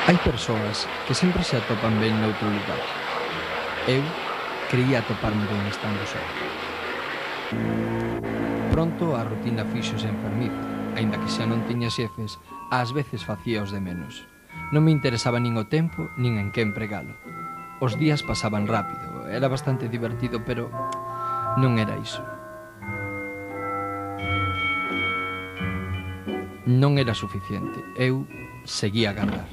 Hai persoas que sempre se atopan ben noutro lugar. Eu creía atoparme ben estando só. Pronto a rutina fíxose enfermiza, aínda que xa non tiña xefes, ás veces facía os de menos. Non me interesaba nin o tempo, nin en que empregalo. Os días pasaban rápido, era bastante divertido, pero non era iso. Non era suficiente, eu seguía a agardar.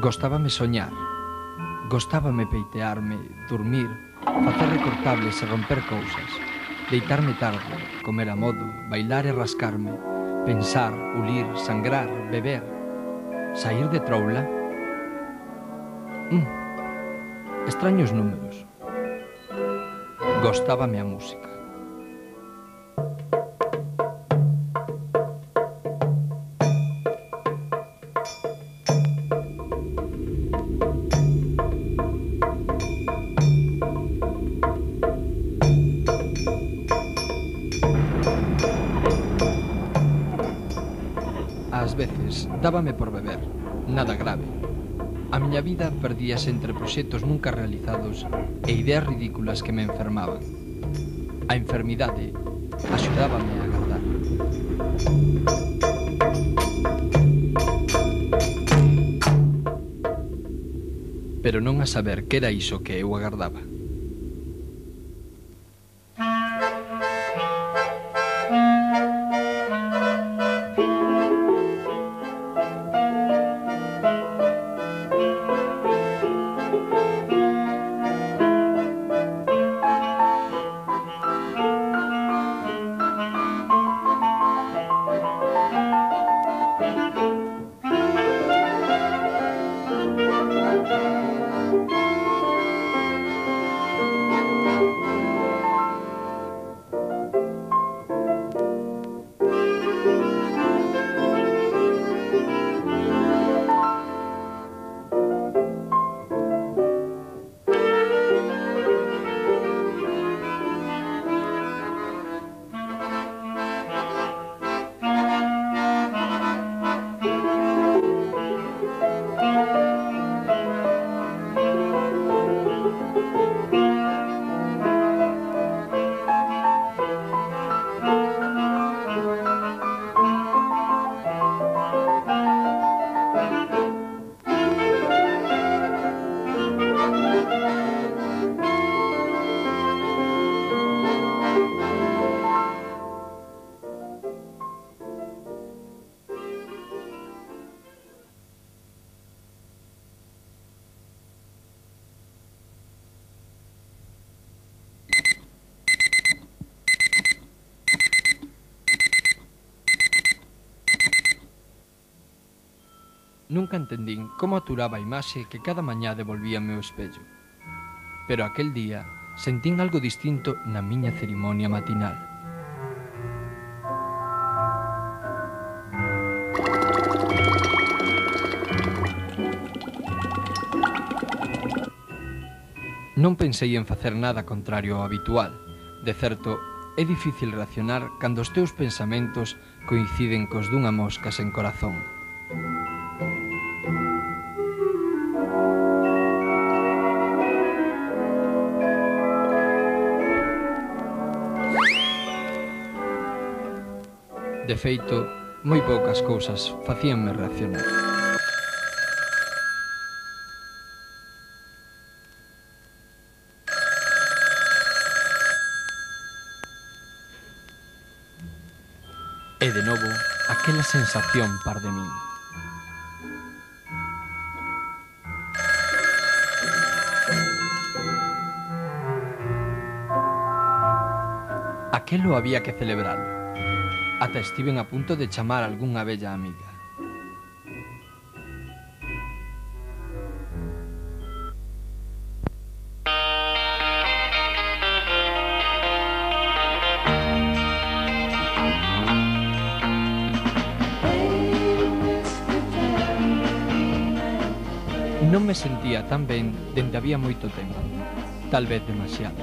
Gostábame soñar, gostábame peitearme, dormir, facer recortables e romper cousas, deitarme tarde, comer a modo, bailar e rascarme, pensar, ulir, sangrar, beber, saír de troula. Extraños números. Gostábame a música. Ás veces dábame por beber, nada grave. A miña vida perdíase entre proxectos nunca realizados e ideas ridículas que me enfermaban. A enfermidade axudábame a agardar. Pero non a saber que era iso que eu agardaba. Nunca entendín como aturaba a imaxe que cada mañá devolvíame o espello. Pero aquel día sentín algo distinto na miña cerimonia matinal. Non pensei en facer nada contrario ao habitual. De certo, é difícil reaccionar cando os teus pensamentos coinciden cos dunha mosca sen corazón. De feito, moi poucas cousas facíanme reaccionar. E de novo, aquela sensación par de min. Aquelo había que celebralo. Ata estiven a punto de chamar algunha vella amiga. Non me sentía tan ben dende había moito tempo, tal vez demasiado.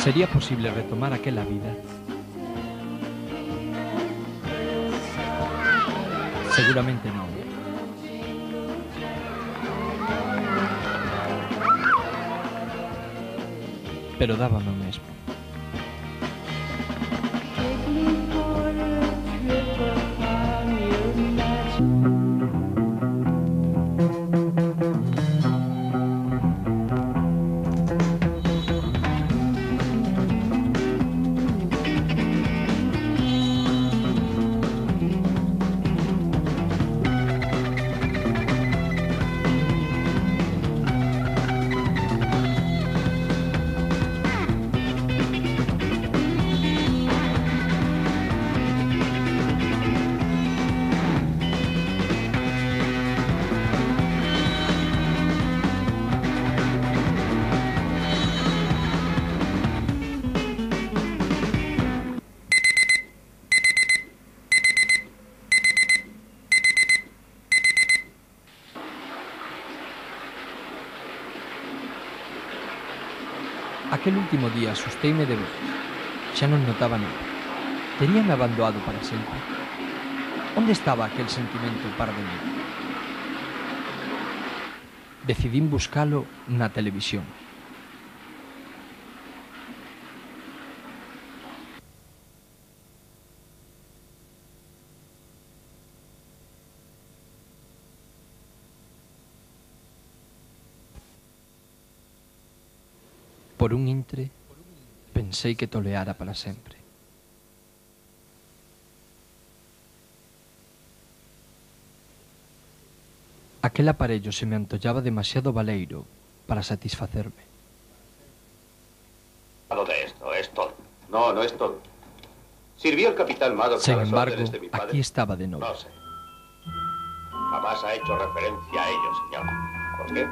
Sería posible retomar aquela vida? Seguramente non. Pero dábame o mesmo. Aquel último día asusteime de veras. Xa non notaba nada. Teríame abandonado para sempre. Onde estaba aquel sentimento par de mí? Decidín buscalo na televisión. Por un intre, pensei que toleara para sempre. Aquel aparello se me antollaba demasiado baleiro para satisfacerme. De esto, es todo. No, no es todo. ¿Sirvió el capitán Maddox Sin a las embargo, órdenes de mi padre? aquí estaba de nuevo. No sé. Jamás ha hecho referencia a ello, señor. ¿Por qué?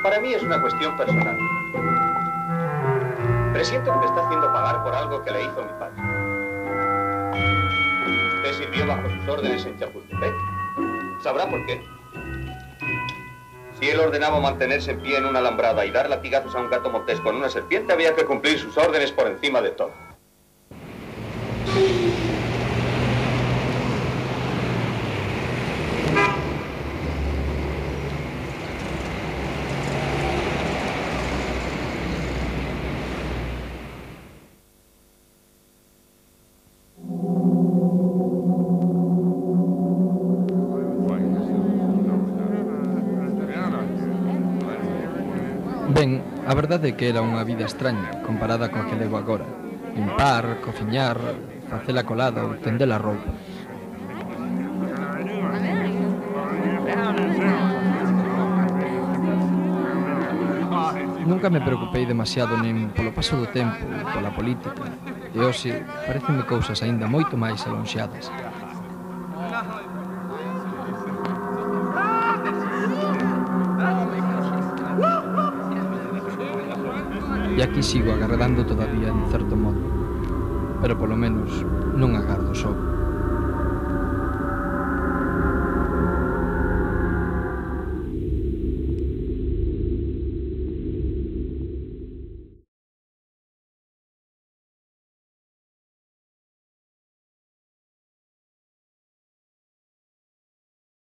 Para mí es una cuestión personal. Presiento que me está haciendo pagar por algo que le hizo mi padre. Usted sirvió bajo sus órdenes en Chapultepec. Sabrá por qué. Si él ordenaba mantenerse en pie en una alambrada y dar latigazos a un gato montés con una serpiente, había que cumplir sus órdenes por encima de todo. Ben, a verdade é que era unha vida extraña comparada coa que levo agora. Limpar, cociñar, facer a colada ou tender a roupa. Nunca me preocupei demasiado nin polo paso do tempo, pola política. E hoxe parecenme cousas aínda moito máis alonxadas. E aquí sigo agardando todavía, en certo modo. Pero polo menos non agardo só.